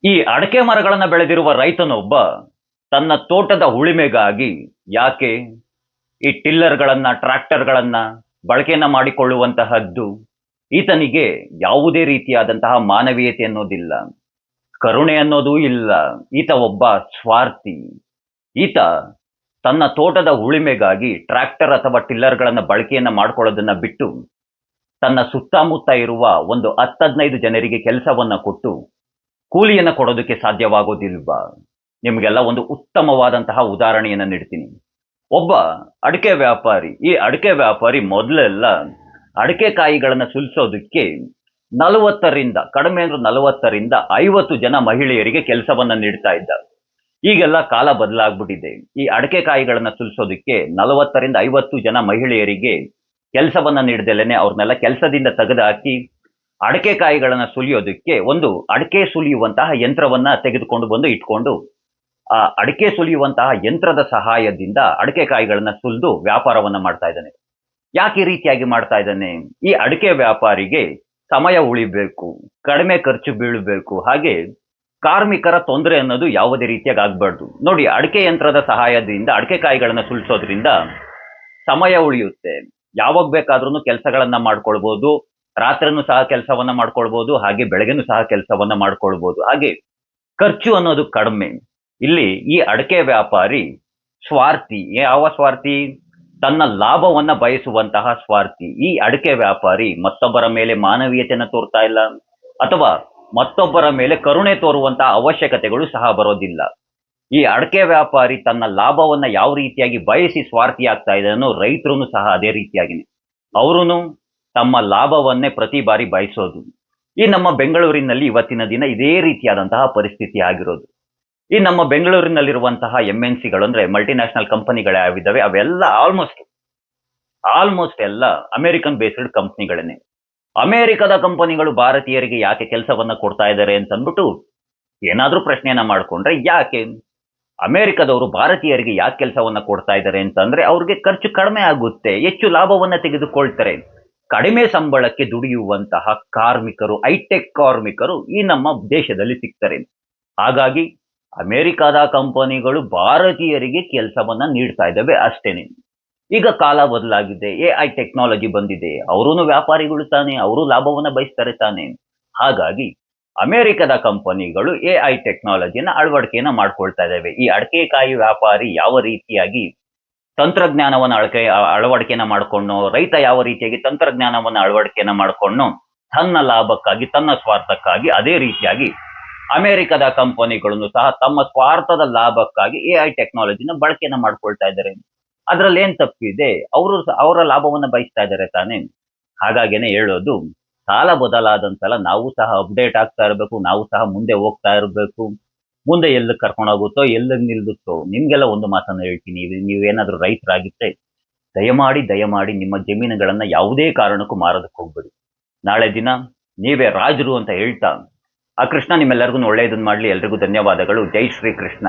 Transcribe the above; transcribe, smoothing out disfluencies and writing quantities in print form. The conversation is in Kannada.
ಈ ಅಡಕೆ ಮರಗಳನ್ನ ಬೆಳೆದಿರುವ ರೈತನೊಬ್ಬ ತನ್ನ ತೋಟದ ಉಳಿಮೆಗಾಗಿ ಯಾಕೆ ಈ ಟಿಲ್ಲರ್ಗಳನ್ನ ಟ್ರ್ಯಾಕ್ಟರ್ಗಳನ್ನ ಬಳಕೆಯನ್ನ ಮಾಡಿಕೊಳ್ಳುವಂತಹದ್ದು. ಈತನಿಗೆ ಯಾವುದೇ ರೀತಿಯಾದಂತಹ ಮಾನವೀಯತೆ ಅನ್ನೋದಿಲ್ಲ, ಕರುಣೆ ಅನ್ನೋದೂ ಇಲ್ಲ. ಈತ ಒಬ್ಬ ಸ್ವಾರ್ಥಿ. ಈತ ತನ್ನ ತೋಟದ ಉಳಿಮೆಗಾಗಿ ಟ್ರ್ಯಾಕ್ಟರ್ ಅಥವಾ ಟಿಲ್ಲರ್ಗಳನ್ನ ಬಳಕೆಯನ್ನ ಮಾಡ್ಕೊಳ್ಳೋದನ್ನ ಬಿಟ್ಟು ತನ್ನ ಸುತ್ತಮುತ್ತ ಇರುವ ಒಂದು 10-15 ಜನರಿಗೆ ಕೆಲಸವನ್ನ ಕೊಟ್ಟು ಕೂಲಿಯನ್ನ ಕೊಡೋದಕ್ಕೆ ಸಾಧ್ಯವಾಗೋದಿಲ್ವಾ? ನಿಮಗೆಲ್ಲ ಒಂದು ಉತ್ತಮವಾದಂತಹ ಉದಾಹರಣೆಯನ್ನ ನೀಡ್ತೀನಿ. ಒಬ್ಬ ಅಡಿಕೆ ವ್ಯಾಪಾರಿ. ಈ ಅಡಿಕೆ ವ್ಯಾಪಾರಿ ಮೊದಲೆಲ್ಲ ಅಡಿಕೆ ಕಾಯಿಗಳನ್ನ ಸುಲಿಸೋದಕ್ಕೆ 40ರಿಂದ ಕಡಿಮೆ ಅಂದ್ರೆ 40ರಿಂದ 50 ಜನ ಮಹಿಳೆಯರಿಗೆ ಕೆಲಸವನ್ನ ನೀಡ್ತಾ ಇದ್ದ. ಈಗೆಲ್ಲ ಕಾಲ ಬದಲಾಗ್ಬಿಟ್ಟಿದೆ. ಈ ಅಡಿಕೆ ಕಾಯಿಗಳನ್ನ ಸುಲಿಸೋದಕ್ಕೆ 40ರಿಂದ 50 ಜನ ಮಹಿಳೆಯರಿಗೆ ಕೆಲಸವನ್ನ ನೀಡ್ದಲೇನೆ ಅವ್ರನ್ನೆಲ್ಲ ಕೆಲಸದಿಂದ ತೆಗೆದುಹಾಕಿ ಅಡಿಕೆ ಕಾಯಿಗಳನ್ನ ಸುಲಿಯೋದಕ್ಕೆ ಒಂದು ಅಡಿಕೆ ಸುಲಿಯುವಂತಹ ಯಂತ್ರವನ್ನ ತೆಗೆದುಕೊಂಡು ಬಂದು ಇಟ್ಕೊಂಡು ಆ ಅಡಿಕೆ ಸುಲಿಯುವಂತಹ ಯಂತ್ರದ ಸಹಾಯದಿಂದ ಅಡಿಕೆ ಕಾಯಿಗಳನ್ನ ಸುಲಿದು ವ್ಯಾಪಾರವನ್ನ ಮಾಡ್ತಾ ಇದ್ದಾನೆ. ಯಾಕೆ ಈ ರೀತಿಯಾಗಿ ಮಾಡ್ತಾ ಇದ್ದಾನೆ? ಈ ಅಡಿಕೆ ವ್ಯಾಪಾರಿಗೆ ಸಮಯ ಉಳಿಬೇಕು, ಕಡಿಮೆ ಖರ್ಚು ಬೀಳಬೇಕು, ಹಾಗೆ ಕಾರ್ಮಿಕರ ತೊಂದರೆ ಅನ್ನೋದು ಯಾವುದೇ ರೀತಿಯಾಗಿ ಆಗ್ಬಾರ್ದು. ನೋಡಿ, ಅಡಿಕೆ ಯಂತ್ರದ ಸಹಾಯದಿಂದ ಅಡಿಕೆ ಕಾಯಿಗಳನ್ನ ಸುಲಿಸೋದ್ರಿಂದ ಸಮಯ ಉಳಿಯುತ್ತೆ. ಯಾವಾಗ ಬೇಕಾದ್ರೂ ಕೆಲಸಗಳನ್ನ ಮಾಡ್ಕೊಳ್ಬಹುದು. ರಾತ್ರಿನೂ ಸಹ ಕೆಲಸವನ್ನ ಮಾಡ್ಕೊಳ್ಬಹುದು, ಹಾಗೆ ಬೆಳಗ್ಗೆನೂ ಸಹ ಕೆಲಸವನ್ನ ಮಾಡ್ಕೊಳ್ಬಹುದು. ಹಾಗೆ ಖರ್ಚು ಅನ್ನೋದು ಕಡಿಮೆ. ಇಲ್ಲಿ ಈ ಅಡಿಕೆ ವ್ಯಾಪಾರಿ ಸ್ವಾರ್ಥಿ. ಯಾವ ಸ್ವಾರ್ಥಿ? ತನ್ನ ಲಾಭವನ್ನ ಬಯಸುವಂತಹ ಸ್ವಾರ್ಥಿ. ಈ ಅಡಿಕೆ ವ್ಯಾಪಾರಿ ಮತ್ತೊಬ್ಬರ ಮೇಲೆ ಮಾನವೀಯತೆಯನ್ನು ತೋರ್ತಾ ಇಲ್ಲ, ಅಥವಾ ಮತ್ತೊಬ್ಬರ ಮೇಲೆ ಕರುಣೆ ತೋರುವಂತಹ ಅವಶ್ಯಕತೆಗಳು ಸಹ ಬರೋದಿಲ್ಲ. ಈ ಅಡಿಕೆ ವ್ಯಾಪಾರಿ ತನ್ನ ಲಾಭವನ್ನ ಯಾವ ರೀತಿಯಾಗಿ ಬಯಸಿ ಸ್ವಾರ್ಥಿ ಆಗ್ತಾ ಇದ್ದಾನೋ, ರೈತರು ಸಹ ಅದೇ ರೀತಿಯಾಗಿನೇ ಅವರೂ ತಮ್ಮ ಲಾಭವನ್ನೇ ಪ್ರತಿ ಬಾರಿ ಬಯಸೋದು. ಈ ನಮ್ಮ ಬೆಂಗಳೂರಿನಲ್ಲಿ ಇವತ್ತಿನ ದಿನ ಇದೇ ರೀತಿಯಾದಂತಹ ಪರಿಸ್ಥಿತಿ ಆಗಿರೋದು. ಈ ನಮ್ಮ ಬೆಂಗಳೂರಿನಲ್ಲಿರುವಂತಹ MNCಗಳು ಅಂದ್ರೆ ಮಲ್ಟಿನ್ಯಾಷನಲ್ ಕಂಪನಿಗಳು ಯಾವಿದ್ದಾವೆ ಅವೆಲ್ಲ ಆಲ್ಮೋಸ್ಟ್ ಎಲ್ಲ ಅಮೆರಿಕನ್ ಬೇಸ್ಡ್ ಕಂಪನಿಗಳನ್ನೇ. ಅಮೆರಿಕದ ಕಂಪನಿಗಳು ಭಾರತೀಯರಿಗೆ ಯಾಕೆ ಕೆಲಸವನ್ನ ಕೊಡ್ತಾ ಇದ್ದಾರೆ ಅಂತ ಅಂದ್ಬಿಟ್ಟು ಏನಾದ್ರೂ ಪ್ರಶ್ನೆಯನ್ನ ಮಾಡ್ಕೊಂಡ್ರೆ, ಯಾಕೆ ಅಮೆರಿಕದವರು ಭಾರತೀಯರಿಗೆ ಯಾಕೆ ಕೆಲಸವನ್ನ ಕೊಡ್ತಾ ಇದ್ದಾರೆ ಅಂತಂದ್ರೆ ಅವ್ರಿಗೆ ಖರ್ಚು ಕಡಿಮೆ ಆಗುತ್ತೆ, ಹೆಚ್ಚು ಲಾಭವನ್ನ ತೆಗೆದುಕೊಳ್ತಾರೆ. ಕಡಿಮೆ ಸಂಬಳಕ್ಕೆ ದುಡಿಯುವಂತಹ ಕಾರ್ಮಿಕರು, ಹೈಟೆಕ್ ಕಾರ್ಮಿಕರು ಈ ನಮ್ಮ ದೇಶದಲ್ಲಿ ಸಿಗ್ತಾರೆ. ಹಾಗಾಗಿ ಅಮೆರಿಕದ ಕಂಪನಿಗಳು ಭಾರತೀಯರಿಗೆ ಕೆಲಸವನ್ನ ನೀಡ್ತಾ ಇದ್ದಾವೆ ಅಷ್ಟೇನೆ. ಈಗ ಕಾಲ ಬದಲಾಗಿದೆ, AI ಟೆಕ್ನಾಲಜಿ ಬಂದಿದೆ, ಅವರೂ ವ್ಯಾಪಾರಿಗಳು ತಾನೆ, ಅವರು ಲಾಭವನ್ನ ಬಯಸ್ತಾರೆ ತಾನೆ. ಹಾಗಾಗಿ ಅಮೆರಿಕದ ಕಂಪನಿಗಳು AI ಟೆಕ್ನಾಲಜಿನ ಅಳವಡಿಕೆಯನ್ನ ಮಾಡ್ಕೊಳ್ತಾ ಇದ್ದಾವೆ. ಈ ಅಡಕೆಕಾಯಿ ವ್ಯಾಪಾರಿ ಯಾವ ರೀತಿಯಾಗಿ ತಂತ್ರಜ್ಞಾನವನ್ನು ಅಳವಡಿಕೆಯನ್ನ ಮಾಡ್ಕೊಂಡು, ರೈತ ಯಾವ ರೀತಿಯಾಗಿ ತಂತ್ರಜ್ಞಾನವನ್ನು ಅಳವಡಿಕೆಯನ್ನ ಮಾಡ್ಕೊಂಡು ತನ್ನ ಲಾಭಕ್ಕಾಗಿ, ತನ್ನ ಸ್ವಾರ್ಥಕ್ಕಾಗಿ, ಅದೇ ರೀತಿಯಾಗಿ ಅಮೆರಿಕದ ಕಂಪನಿಗಳನ್ನು ಸಹ ತಮ್ಮ ಸ್ವಾರ್ಥದ ಲಾಭಕ್ಕಾಗಿ AI ಟೆಕ್ನಾಲಜಿನ ಬಳಕೆಯನ್ನ ಮಾಡ್ಕೊಳ್ತಾ ಇದ್ದಾರೆ. ಅದ್ರಲ್ಲಿ ಏನ್ ತಪ್ಪಿದೆ? ಅವರ ಲಾಭವನ್ನ ಬಯಸ್ತಾ ಇದ್ದಾರೆ ತಾನೆ. ಹಾಗಾಗೇನೆ ಹೇಳೋದು, ಕಾಲ ಬದಲಾದಂತೆಲ್ಲ ನಾವು ಸಹ ಅಪ್ಡೇಟ್ ಆಗ್ತಾ ಇರಬೇಕು, ನಾವು ಸಹ ಮುಂದೆ ಹೋಗ್ತಾ ಇರಬೇಕು. ಮುಂದೆ ಎಲ್ಲಿ ಕರ್ಕೊಂಡೋಗುತ್ತೋ, ಎಲ್ಲಿ ನಿಲ್ಲುತ್ತೋ. ನಿಮ್ಗೆಲ್ಲ ಒಂದು ಮಾತನ್ನ ಹೇಳ್ತೀನಿ, ನೀವೇನಾದ್ರೂ ರೈತರಾಗಿದ್ರೆ ದಯಮಾಡಿ ನಿಮ್ಮ ಜಮೀನುಗಳನ್ನ ಯಾವುದೇ ಕಾರಣಕ್ಕೂ ಮಾರೋದಕ್ಕೆ ಹೋಗ್ಬೇಡಿ. ನಾಳೆ ದಿನ ನೀವೇ ರಾಜರು ಅಂತ ಹೇಳ್ತಾ ಆ ಕೃಷ್ಣ ನಿಮ್ಮೆಲ್ಲರಿಗೂ ಒಳ್ಳೆಯದನ್ನ ಮಾಡ್ಲಿ. ಎಲ್ರಿಗೂ ಧನ್ಯವಾದಗಳು. ಜೈ ಶ್ರೀ ಕೃಷ್ಣ.